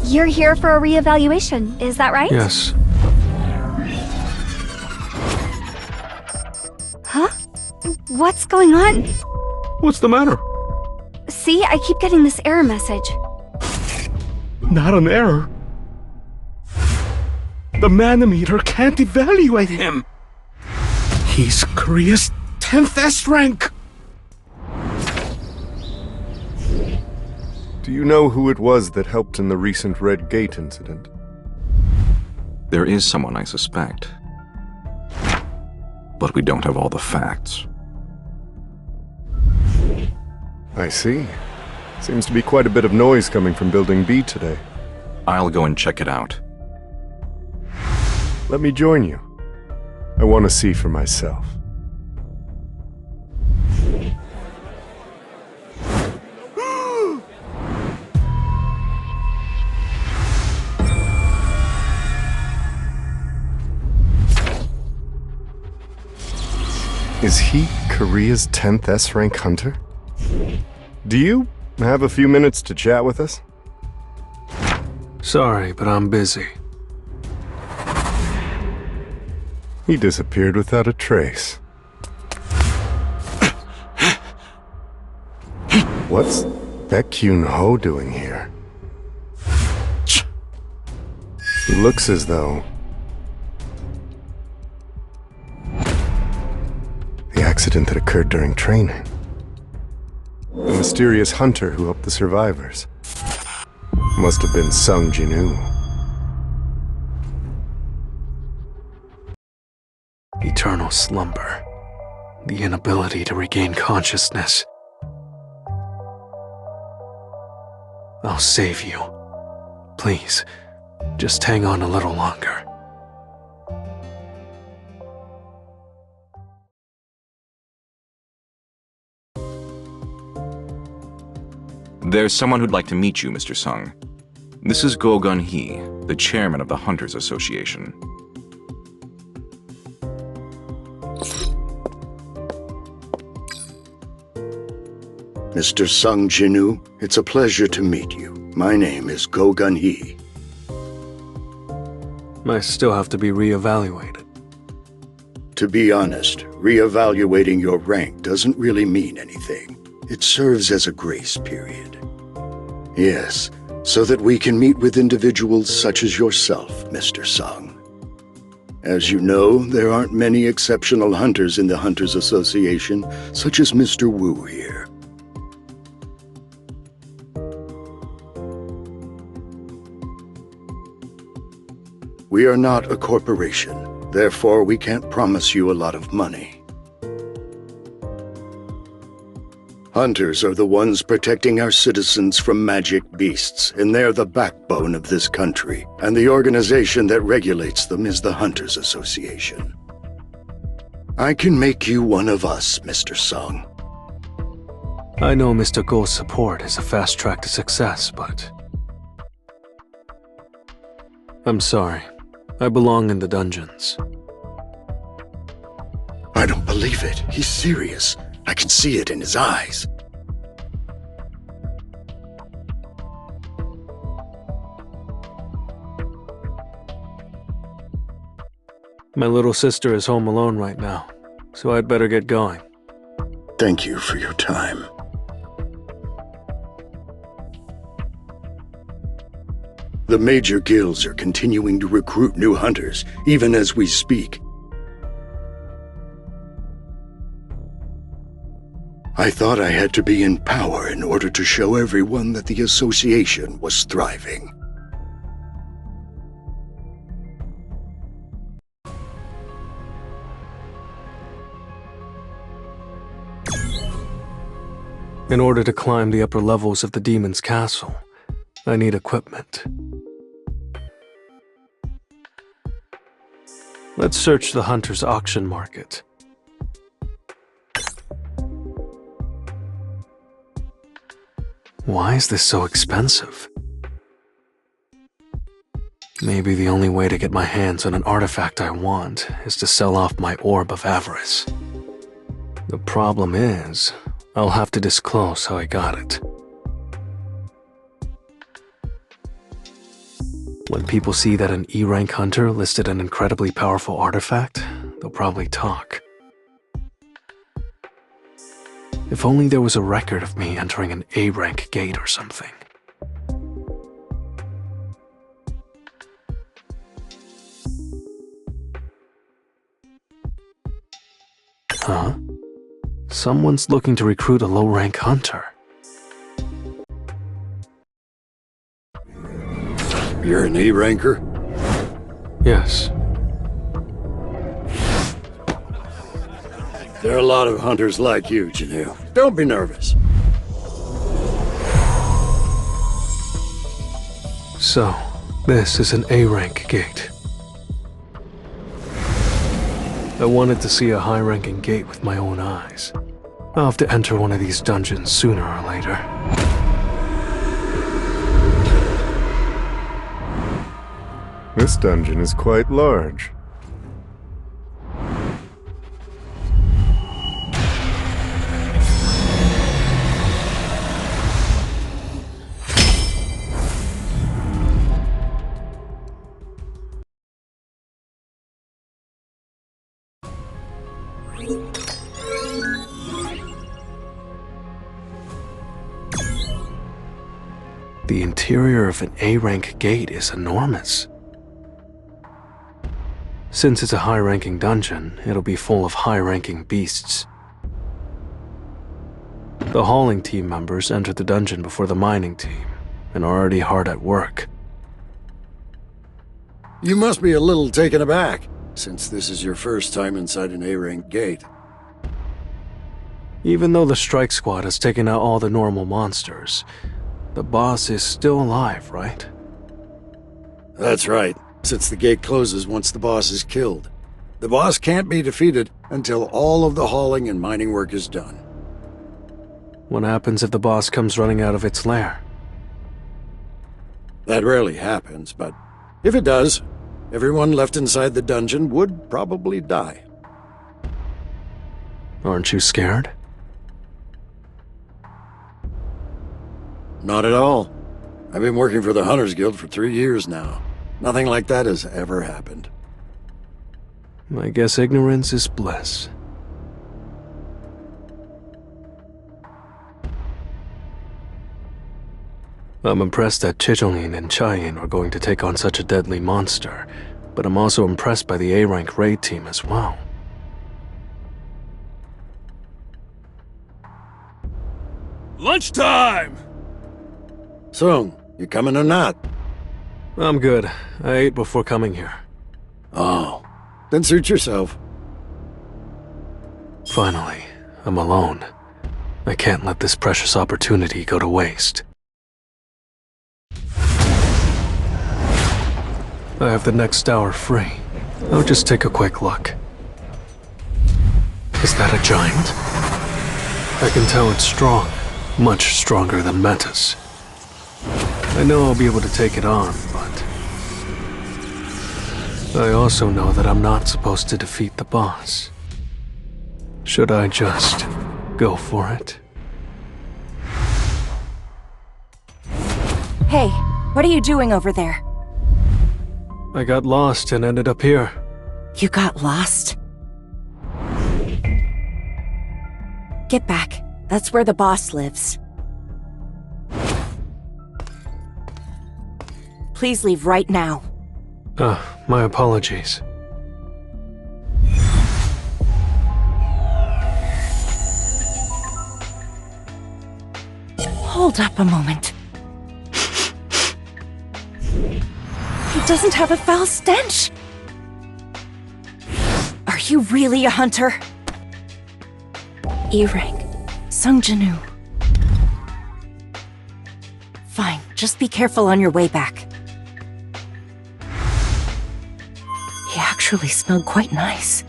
You're here for a reevaluation, is that right? Yes. Huh? What's going on? What's the matter? See, I keep getting this error message. Not an error. The Manometer can't evaluate him. He's Korea's 10th S rank. Do you know who it was that helped in the recent Red Gate incident? There is someone I suspect. But we don't have all the facts. I see. Seems to be quite a bit of noise coming from Building B today. I'll go and check it out. Let me join you. I want to see for myself. Is he Korea's 10th S-rank hunter? Do you have a few minutes to chat with us? Sorry, but I'm busy. He disappeared without a trace. What's Baek Kyun-ho doing here? Looks as though the accident that occurred during training. The mysterious hunter who helped the survivors. Must have been Sung Jin-woo. Eternal slumber. The inability to regain consciousness. I'll save you. Please, just hang on a little longer. There's someone who'd like to meet you, Mr. Sung. This is Go Gun-hee, the chairman of the Hunters Association. Mr. Sung Jin-woo, it's a pleasure to meet you. My name is Go Gun-hee. I still have to be reevaluated. To be honest, reevaluating your rank doesn't really mean anything. It serves as a grace period. Yes, so that we can meet with individuals such as yourself, Mr. Sung. As you know, there aren't many exceptional hunters in the Hunters Association, such as Mr. Wu here. We are not a corporation, therefore we can't promise you a lot of money. Hunters are the ones protecting our citizens from magic beasts, and they're the backbone of this country, and the organization that regulates them is the Hunters Association. I can make you one of us, Mr. Sung. I know Mr. Go's support is a fast track to success, but I'm sorry. I belong in the dungeons. I don't believe it. He's serious. I can see it in his eyes. My little sister is home alone right now, so I'd better get going. Thank you for your time. The major guilds are continuing to recruit new hunters, even as we speak. I thought I had to be in power in order to show everyone that the association was thriving. In order to climb the upper levels of the demon's castle, I need equipment. Let's search the hunter's auction market. Why is this so expensive? Maybe the only way to get my hands on an artifact I want is to sell off my Orb of Avarice. The problem is, I'll have to disclose how I got it. When people see that an E-rank hunter listed an incredibly powerful artifact, they'll probably talk. If only there was a record of me entering an A-rank gate or something. Huh? Someone's looking to recruit a low-rank hunter. You're an A-ranker? Yes. There are a lot of hunters like you, Janu. Don't be nervous. So, this is an A-rank gate. I wanted to see a high-ranking gate with my own eyes. I'll have to enter one of these dungeons sooner or later. This dungeon is quite large. The interior of an A-rank gate is enormous. Since it's a high-ranking dungeon, it'll be full of high-ranking beasts. The hauling team members entered the dungeon before the mining team, and are already hard at work. You must be a little taken aback, since this is your first time inside an A-rank gate. Even though the strike squad has taken out all the normal monsters, the boss is still alive, right? That's right, since the gate closes once the boss is killed. The boss can't be defeated until all of the hauling and mining work is done. What happens if the boss comes running out of its lair? That rarely happens, but if it does, everyone left inside the dungeon would probably die. Aren't you scared? Not at all. I've been working for the Hunters Guild for 3 years now. Nothing like that has ever happened. I guess ignorance is bliss. I'm impressed that Chicholin and Chayin are going to take on such a deadly monster, but I'm also impressed by the A-rank raid team as well. Lunchtime! Sung, you coming or not? I'm good. I ate before coming here. Oh, then suit yourself. Finally, I'm alone. I can't let this precious opportunity go to waste. I have the next hour free. I'll just take a quick look. Is that a giant? I can tell it's strong, much stronger than Metis. I know I'll be able to take it on, but I also know that I'm not supposed to defeat the boss. Should I just go for it? Hey, what are you doing over there? I got lost and ended up here. You got lost? Get back. That's where the boss lives. Please leave right now. My apologies. Hold up a moment. He doesn't have a foul stench! Are you really a hunter? E-rank. Sung Janu. Fine, just be careful on your way back. He actually smelled quite nice.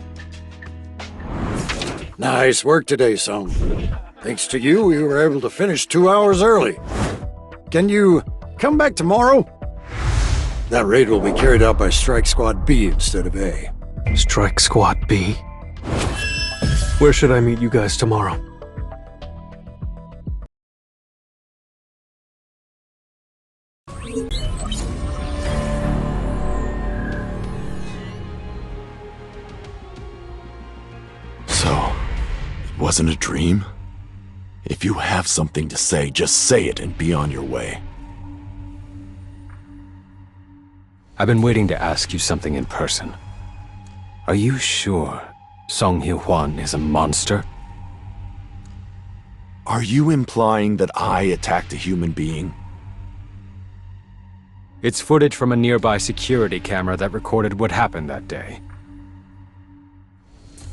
Nice work today, Sung. Thanks to you, we were able to finish 2 hours early. Can you come back tomorrow? That raid will be carried out by Strike Squad B instead of A. Strike Squad B? Where should I meet you guys tomorrow? wasn't a dream? If you have something to say, just say it and be on your way. I've been waiting to ask you something in person. Are you sure Song Hye-hwan is a monster? Are you implying that I attacked a human being? It's footage from a nearby security camera that recorded what happened that day.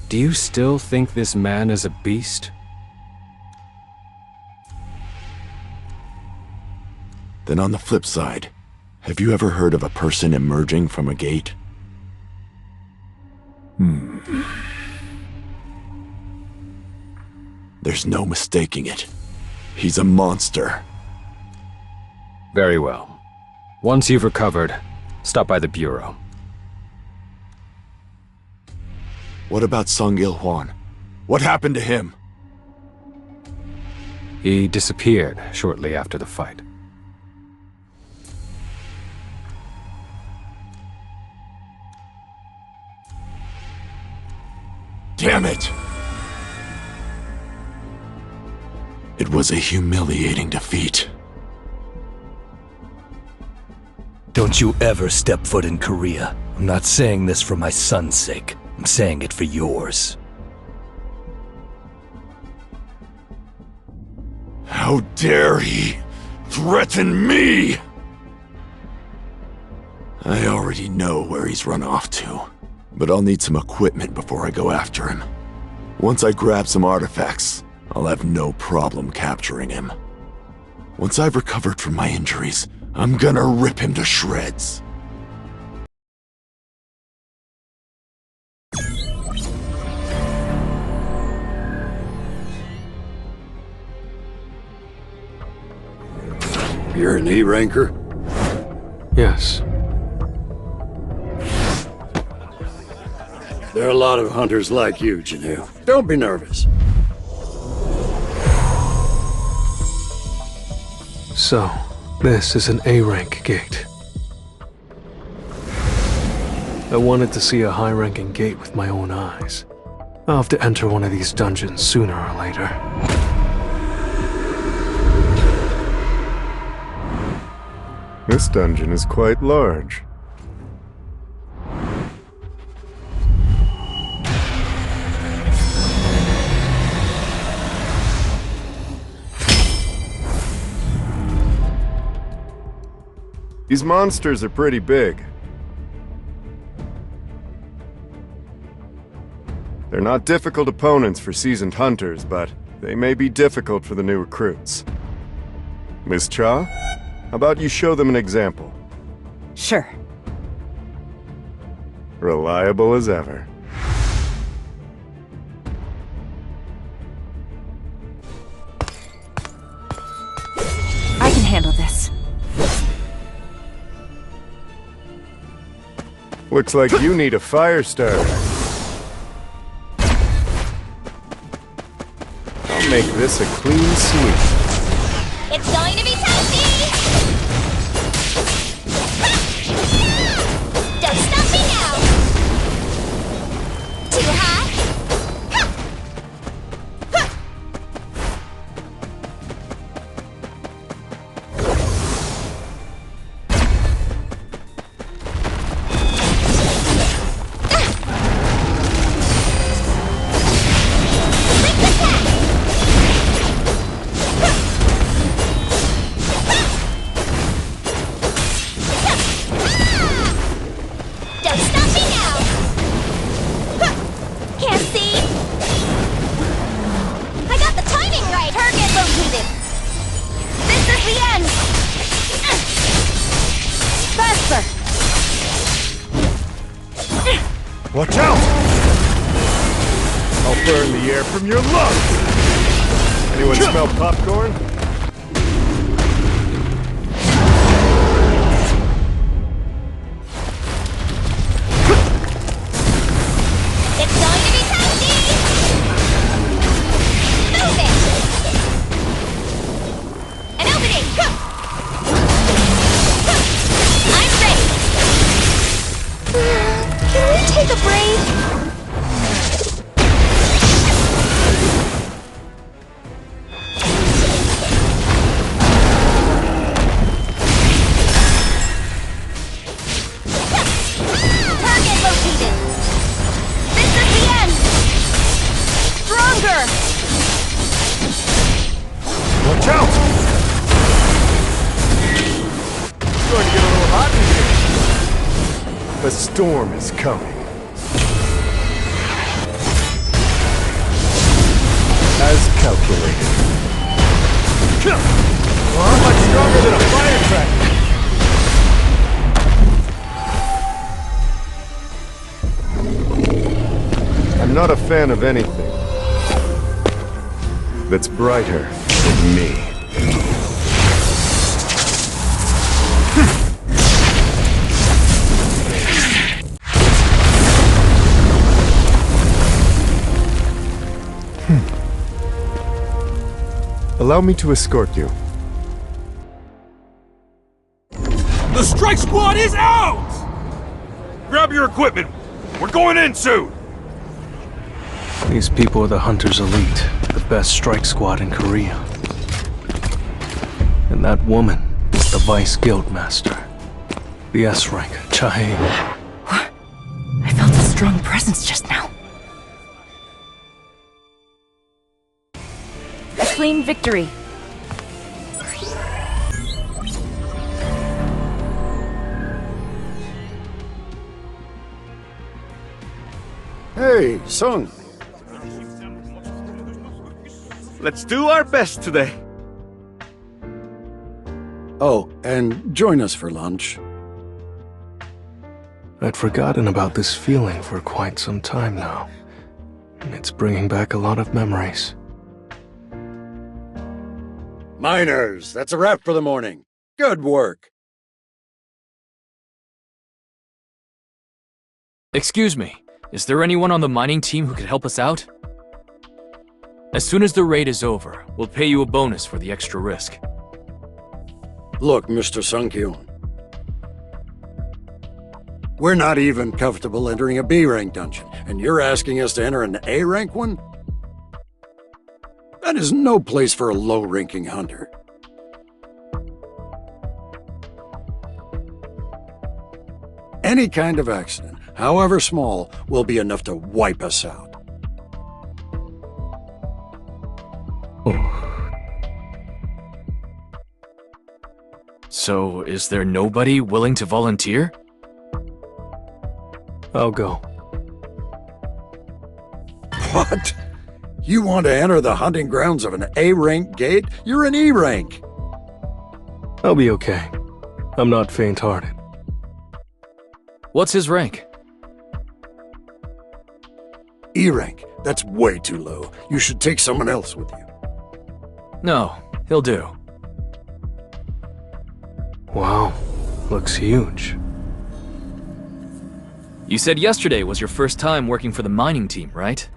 Do you still think this man is a beast? Then on the flip side, have you ever heard of a person emerging from a gate? There's no mistaking it. He's a monster. Very well. Once you've recovered, stop by the Bureau. What about Song Il-hwan? What happened to him? He disappeared shortly after the fight. Damn it! It was a humiliating defeat. Don't you ever step foot in Korea. I'm not saying this for my son's sake. I'm saying it for yours. How dare he threaten me? I already know where he's run off to, but I'll need some equipment before I go after him. Once I grab some artifacts, I'll have no problem capturing him. Once I've recovered from my injuries, I'm gonna rip him to shreds. You're an E-ranker? Yes. There are a lot of hunters like you, Janu. Don't be nervous. So, this is an A-rank gate. I wanted to see a high-ranking gate with my own eyes. I'll have to enter one of these dungeons sooner or later. This dungeon is quite large. These monsters are pretty big. They're not difficult opponents for seasoned hunters, but they may be difficult for the new recruits. Miss Cha, how about you show them an example? Sure. Reliable as ever. I can handle this. Looks like you need a fire starter. I'll make this a clean sweep. It's going to be tasty! Don't stop me now! Too hot? Don't stop me now! Can't see! I got the timing right! Target located! This is the end! Faster! Watch out! I'll burn the air from your lungs! Anyone smell popcorn? It's going to be tasty! Move it! And opening! I'm ready! Can we take a break? A storm is coming. As calculated. Much stronger than a firecracker! I'm not a fan of anything that's brighter than me. Allow me to escort you. The strike squad is out! Grab your equipment. We're going in soon. These people are the Hunter's Elite, the best strike squad in Korea. And that woman is the Vice Guild Master. The S-Rank, Chae. What? I felt a strong presence just now. A clean victory. Hey, Sung. Let's do our best today. Oh, and join us for lunch. I'd forgotten about this feeling for quite some time now. It's bringing back a lot of memories. Miners, that's a wrap for the morning. Good work. Excuse me, is there anyone on the mining team who could help us out? As soon as the raid is over, we'll pay you a bonus for the extra risk. Look, Mr. Sung-kyun. We're not even comfortable entering a B-rank dungeon, and you're asking us to enter an A-rank one? That is no place for a low-ranking hunter. Any kind of accident, however small, will be enough to wipe us out. So, is there nobody willing to volunteer? I'll go. What? You want to enter the hunting grounds of an A-rank gate? You're an E-rank. I'll be okay. I'm not faint-hearted. What's his rank? E-rank. That's way too low. You should take someone else with you. No, he'll do. Wow, looks huge. You said yesterday was your first time working for the mining team, right?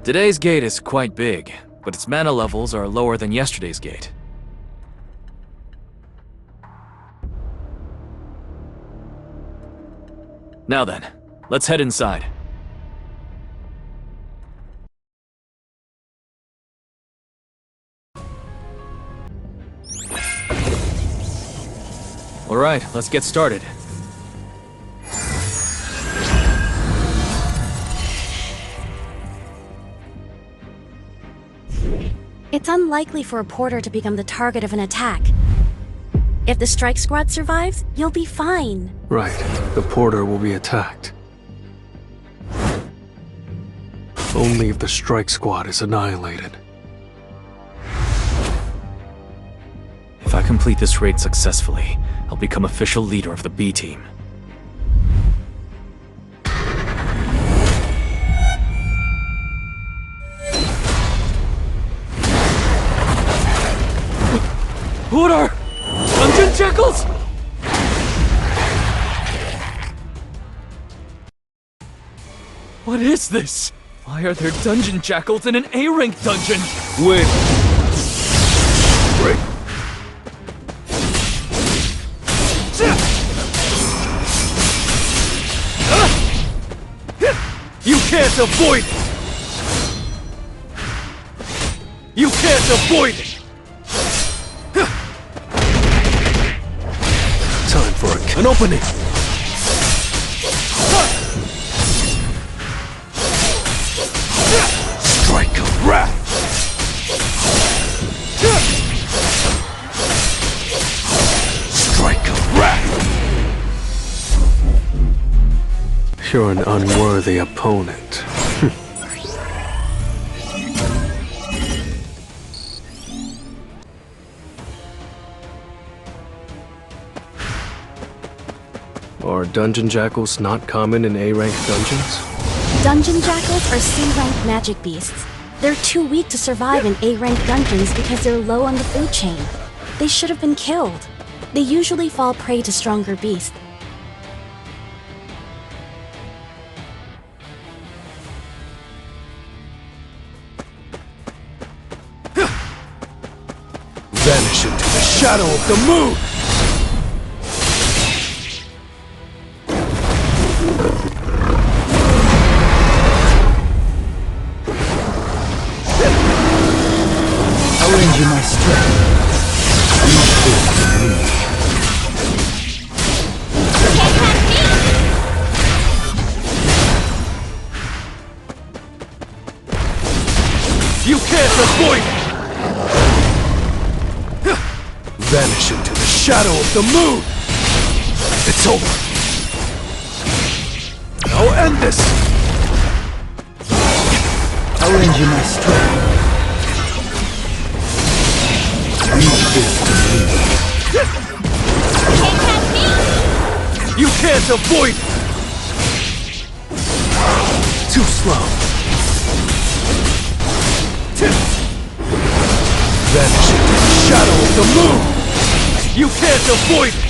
Today's gate is quite big, but its mana levels are lower than yesterday's gate. Now then, let's head inside. All right, let's get started. It's unlikely for a porter to become the target of an attack. If the strike squad survives, you'll be fine. Right, the porter will be attacked. Only if the strike squad is annihilated. If I complete this raid successfully, I'll become official leader of the B team. What are dungeon jackals? What is this? Why are there dungeon jackals in an A-rank dungeon? Win! Break! You can't avoid it! You can't avoid it! Time for an opening! Strike of wrath! You're an unworthy opponent. Are dungeon jackals not common in A-rank dungeons? Dungeon jackals are C-rank magic beasts. They're too weak to survive in A-rank dungeons because they're low on the food chain. They should have been killed. They usually fall prey to stronger beasts. Vanish into the shadow of the moon! I'll lend you my strength. You can't avoid it! Vanish into the shadow of the moon! It's over! I'll end this! I'll lend you my strength. You can't avoid it! Too slow. Vanish into the shadow of the moon! You can't avoid it!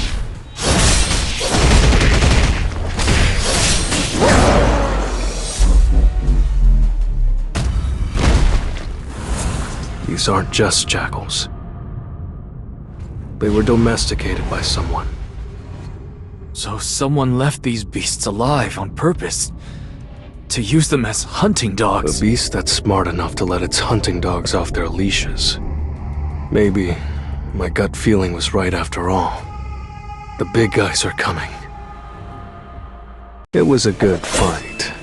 These aren't just jackals. They were domesticated by someone. So someone left these beasts alive on purpose, to use them as hunting dogs. A beast that's smart enough to let its hunting dogs off their leashes. Maybe my gut feeling was right after all. The big guys are coming. It was a good fight.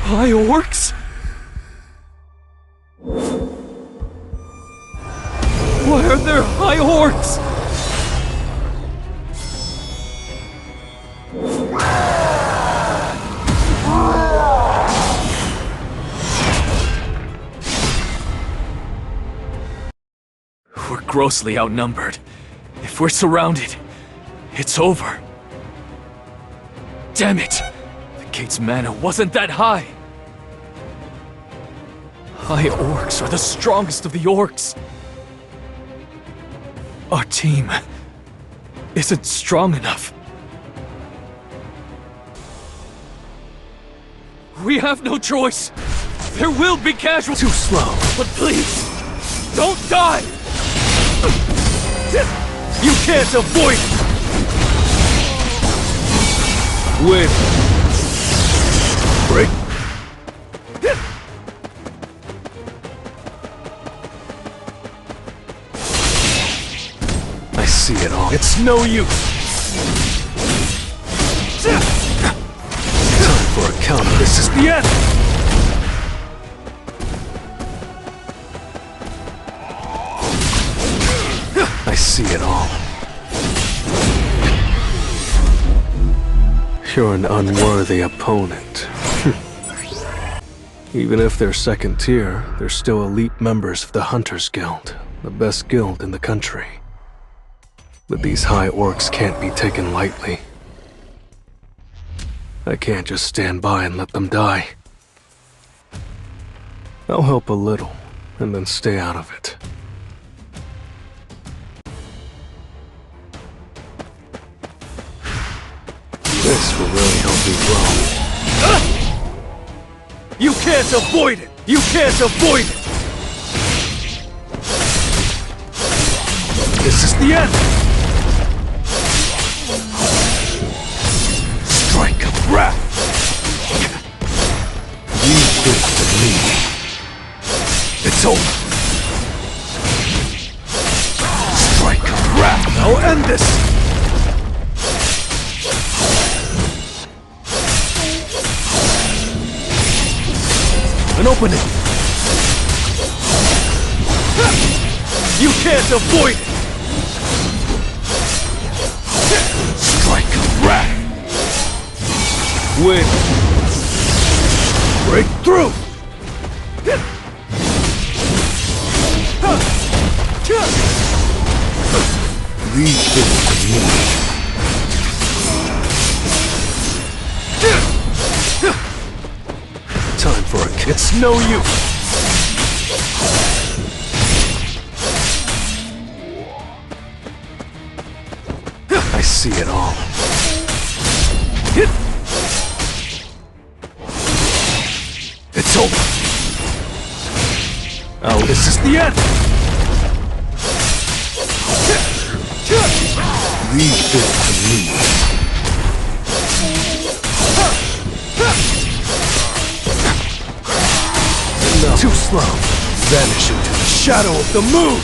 High orcs? Why are there high orcs? We're grossly outnumbered. If we're surrounded, it's over. Damn it! The gate's mana wasn't that high! High orcs are the strongest of the orcs. Our team isn't strong enough. We have no choice. There will be casualties. Too slow. But please, don't die! You can't avoid it! Win. Break. I see it all. It's no use! Time for a counter. This is the end! I see it all. You're an unworthy opponent. Even if they're second tier, they're still elite members of the Hunters Guild, the best guild in the country. But these high orcs can't be taken lightly. I can't just stand by and let them die. I'll help a little, and then stay out of it. This will really help me grow. You can't avoid it! You can't avoid it! This is the end! Strike of wrath! You did it to me. It's over! Strike of wrath! I'll end this! an opening! You can't avoid it! Strike of wrath! Win! Break through! Leave this to me. Time for a kick. It's no use! I see it all. It's over. Oh, this is the end. Leave this to me. No. Too slow. Vanish into the shadow of the moon.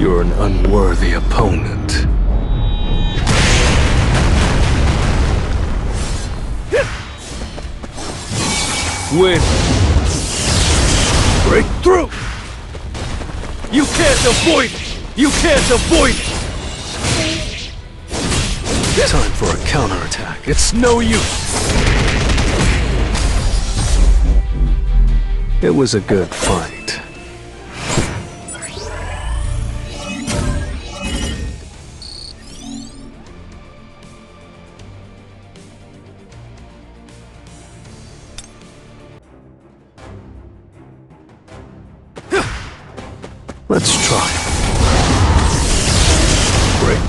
You're an unworthy opponent. Win. Break through. You can't avoid it. You can't avoid it. Time for a counterattack. It's no use. It was a good fight. Let's try. Break.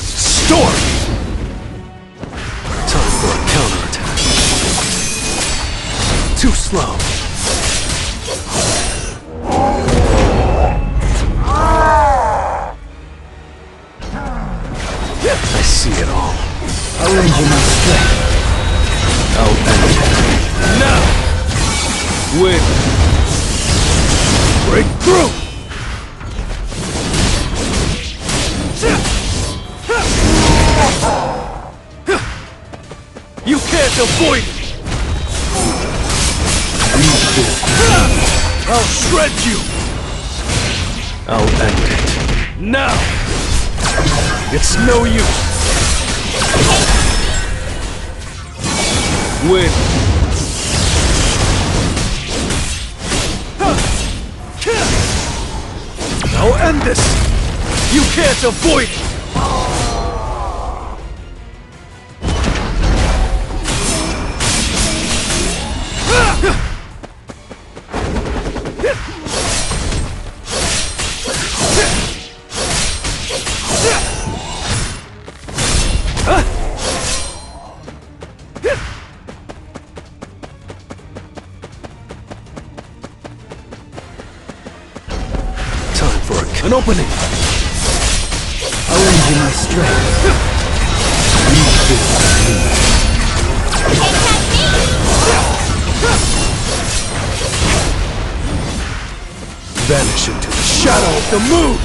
Storm! Time for a counterattack. Too slow. I see it all. I'll lend you my strength. I'll end it. Now! Win! Break through! You can't avoid it! I'll shred you! I'll end it. Now! It's no use! Win! I'll end this! You can't avoid it! An opening! I'll lend you my strength. Leave this to me. Vanish into the shadow of the moon!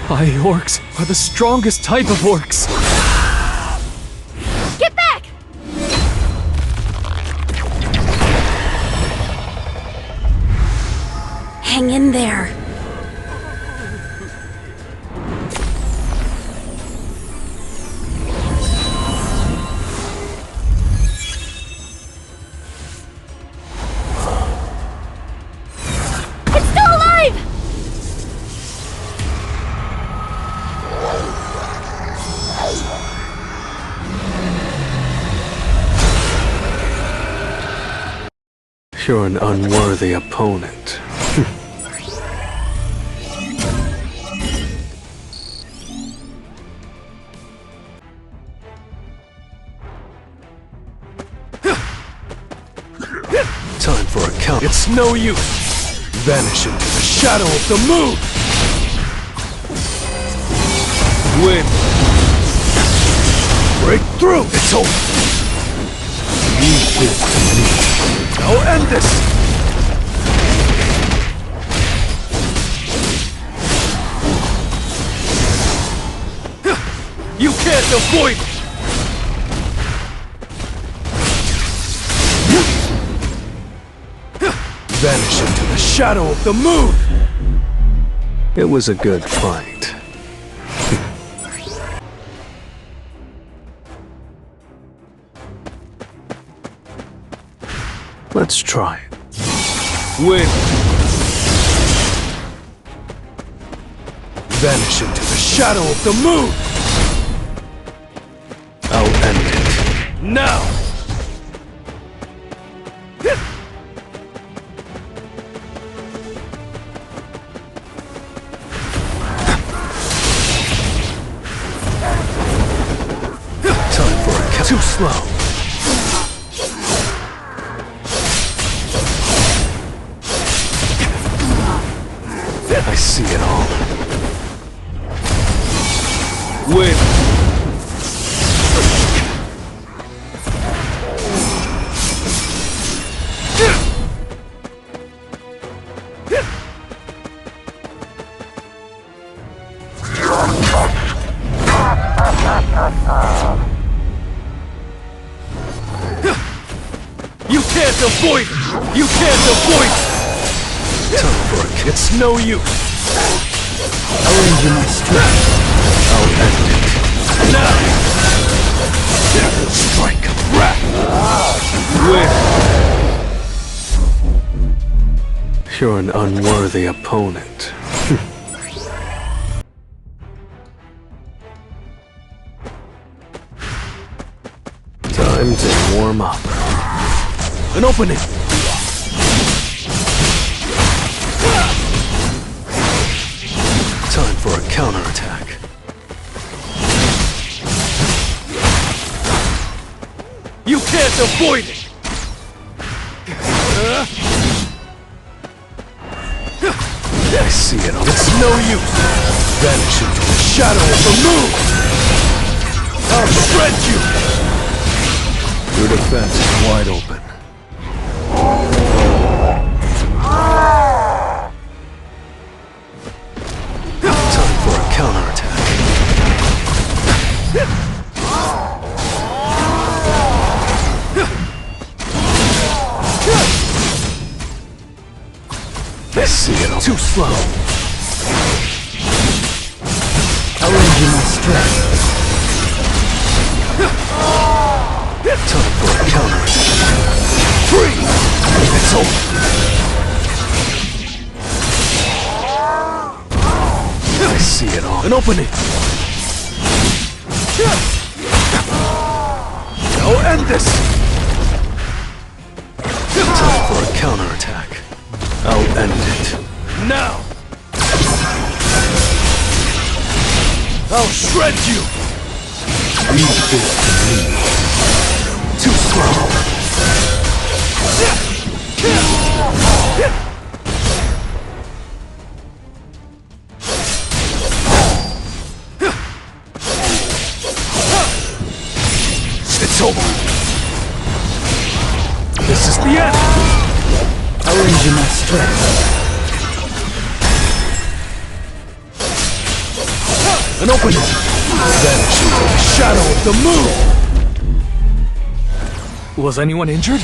High orcs are the strongest type of orcs. Get back! Hang in there. It's still alive! You're an unworthy opponent. Time for a count. It's no use! Vanish into the shadow of the moon! Win! Break through! It's over! Leave this to me. I'll end this! You can't avoid it! Vanish into the shadow of the moon! It was a good fight. Let's try it. Win! Vanish into the shadow of the moon! I'll end it. Now! Time for a count. Too slow! I see it all. Win! You can't avoid it! You can't avoid it! Time for a kick. It's no use! Arranging my strength. I'll end it. Now! Strike of wrath. Win! You're an unworthy opponent. Time to warm up. An opening! Time for a counterattack. You can't avoid it! I see it all. It's no use! Vanish into the shadow of the moon! I'll shred you! Your defense is wide open. Time for a counterattack. I see it all. Too slow! Arranging my strength. Time for a counterattack. Freeze! It's over! I see it all. An opening! I'll end this! Time for a counterattack. I'll end it. Now! I'll shred you! Leave this to me. Too slow! It's over! This is the end! Arranging my strength. An opening! Vanish into the shadow of the moon! Was anyone injured?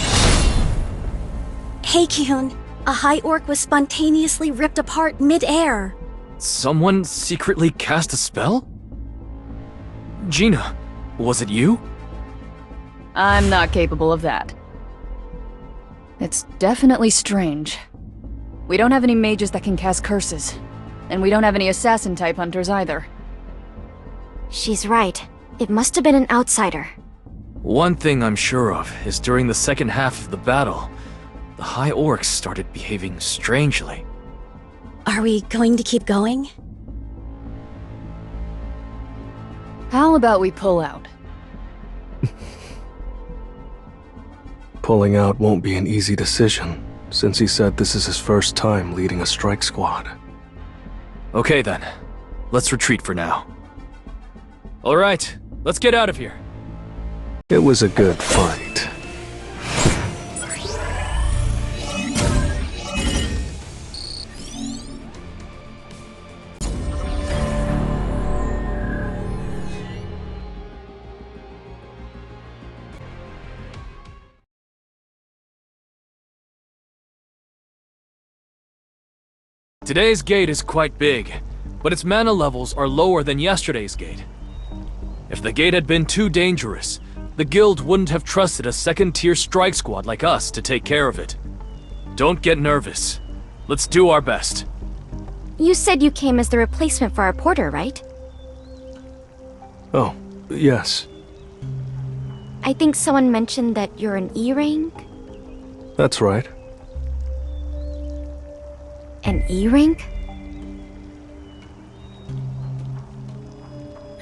Hey, Kyun. A high orc was spontaneously ripped apart mid-air. Someone secretly cast a spell? Gina, was it you? I'm not capable of that. It's definitely strange. We don't have any mages that can cast curses. And we don't have any assassin-type hunters either. She's right. It must have been an outsider. One thing I'm sure of is during the second half of the battle, the High Orcs started behaving strangely. Are we going to keep going? How about we pull out? Pulling out won't be an easy decision, since he said this is his first time leading a strike squad. Okay then, let's retreat for now. Alright, let's get out of here. It was a good fight. Today's gate is quite big, but its mana levels are lower than yesterday's gate. If the gate had been too dangerous, the guild wouldn't have trusted a second-tier strike squad like us to take care of it. Don't get nervous. Let's do our best. You said you came as the replacement for our porter, right? Oh, yes. I think someone mentioned that you're an E rank? That's right. An E rank?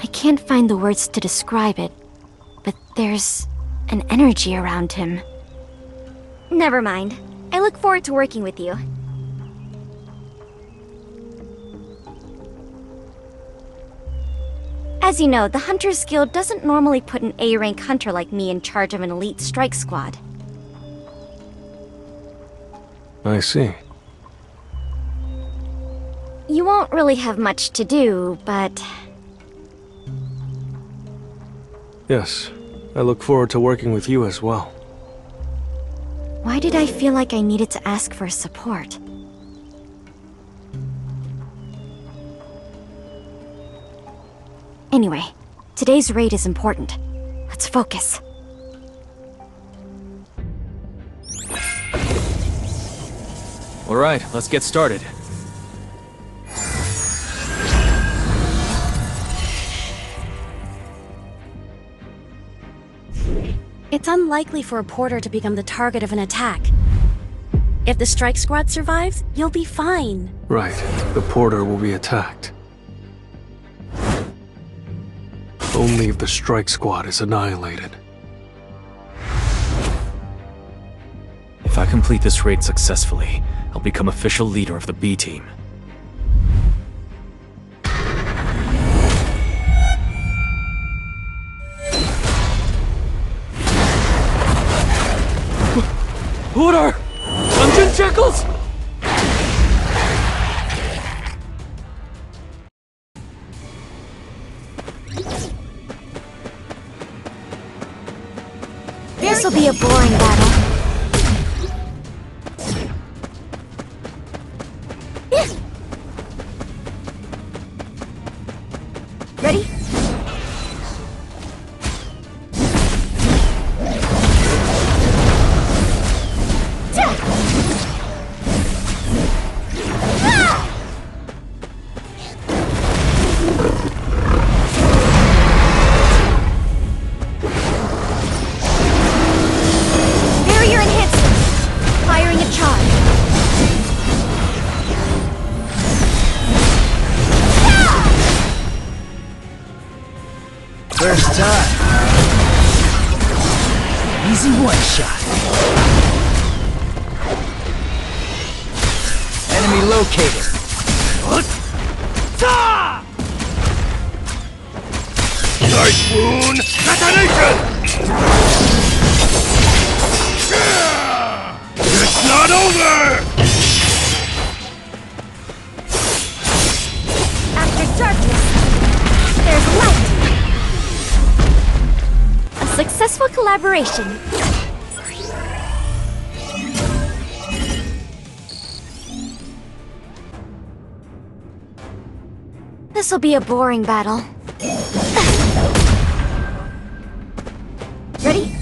I can't find the words to describe it, but there's an energy around him. Never mind. I look forward to working with you. As you know, the Hunters Guild doesn't normally put an A-rank hunter like me in charge of an elite strike squad. I see. You won't really have much to do, but... Yes, I look forward to working with you as well. Why did I feel like I needed to ask for support? Anyway, today's raid is important. Let's focus. Alright, let's get started. It's unlikely for a porter to become the target of an attack. If the strike squad survives, you'll be fine. Right, the porter will be attacked. Only if the strike squad is annihilated. If I complete this raid successfully, I'll become official leader of the B team. Order! Dungeon Jackals! This'll be a boring battle. Ready? Barrier enhancement. Firing a charge. First time. Easy one shot. Enemy located. Typhoon detonation! It's not over! After darkness, there's light. A successful collaboration. This'll be a boring battle. Ready?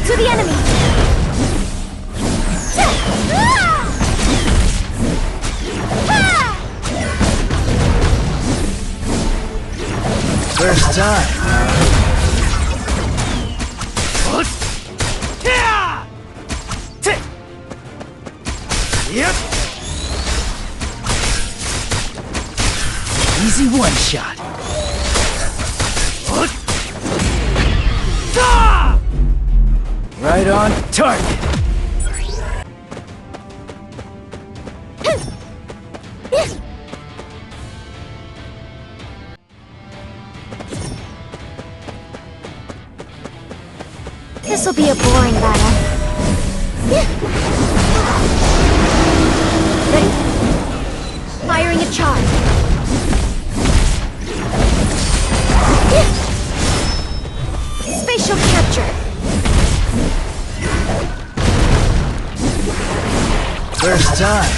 To the enemy! First time. Yep. Easy one shot. Right on target. this'll be a boring battle. Ready? Firing a charge. Spatial capture. First time.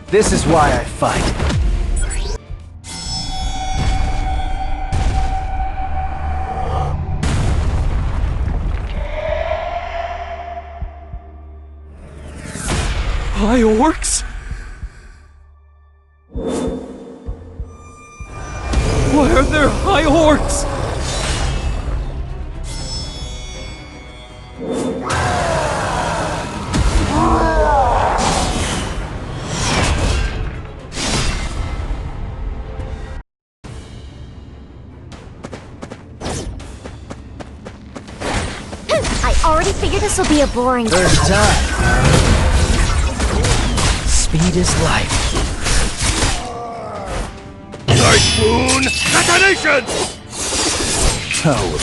This is why I fight. High orcs? Why are there high orcs? I already figured this will be a boring First time. Speed is life. Nice moon! Detonation! Oh,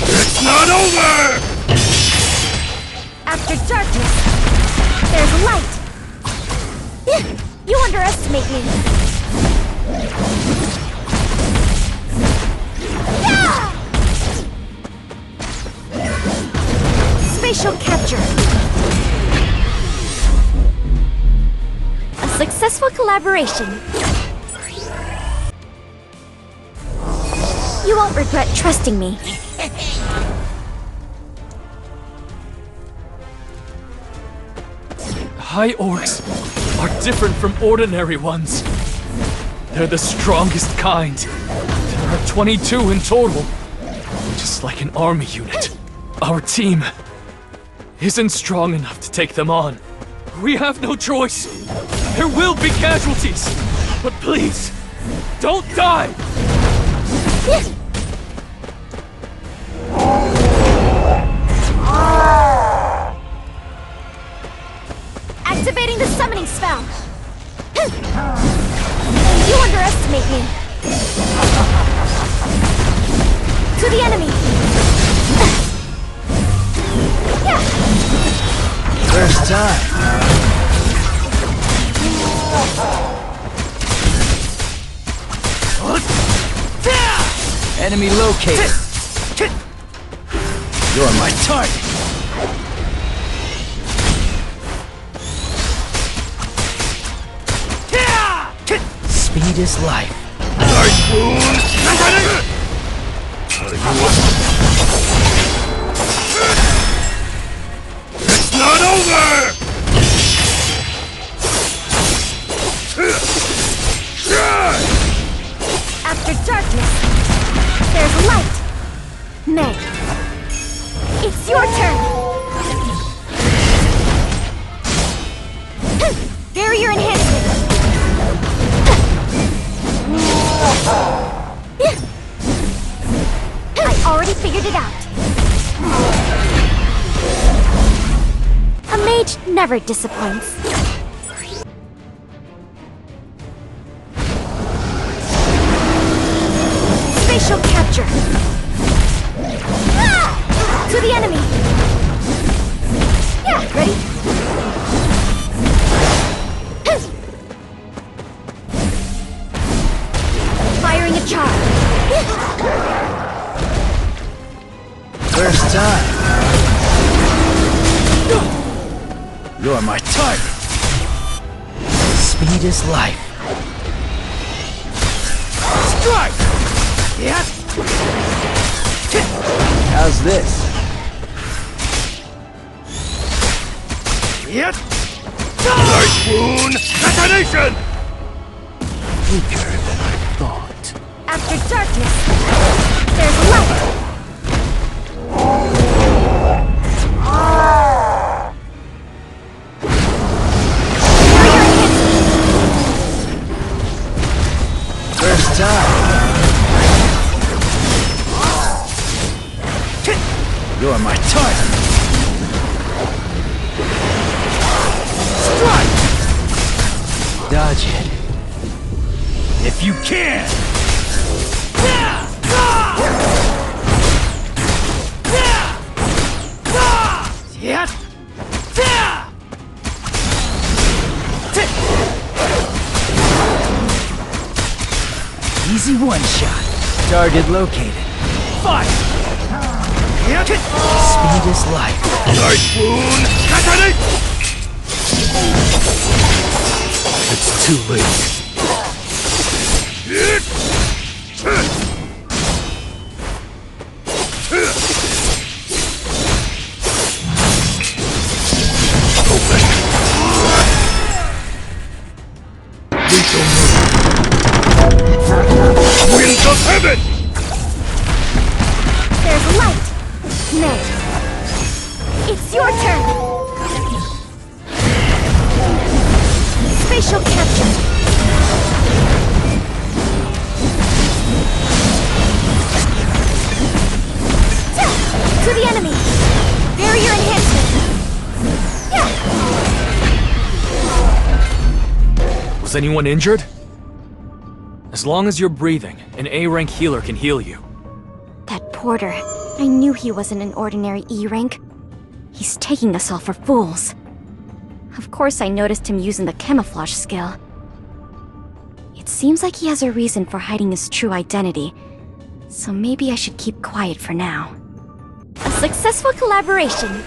It's not over! After darkness, there's light. You underestimate me. Yeah! Spatial capture. A successful collaboration. You won't regret trusting me. High orcs are different from ordinary ones. They're the strongest kind. There are 22 in total. Just like an army unit. Our team isn't strong enough to take them on. We have no choice. There will be casualties. But please, don't die! Activating the summoning spell. You underestimate me. To the enemy. Yeah. first time. Enemy located. You're my target. Speed is life. Nice wound! It's not over! After darkness, there's light. Meg, it's your turn. Barrier enhancement. I already figured it out. A mage never disappoints. Spatial capture. To the enemy. Yeah, ready? Firing a charge. First time. You're my target. Speed is life. Strike! Yes. How's this? Yet! Nice wound! Detonation! Weaker than I thought. After darkness, there's light. First time. You're my target. Dodge it. If you can! Easy one shot. Target located. Fire! Speed is life. Nice wound! Get ready! It's too late. Winds of heaven! There's light! Nay. It's your turn! Spatial capture! To the enemy! Barrier enhancement! Yeah! Was anyone injured? As long as you're breathing, an A-rank healer can heal you. That porter. I knew he wasn't an ordinary E rank. He's taking us all for fools. Of course I noticed him using the camouflage skill. It seems like he has a reason for hiding his true identity, so maybe I should keep quiet for now. A successful collaboration.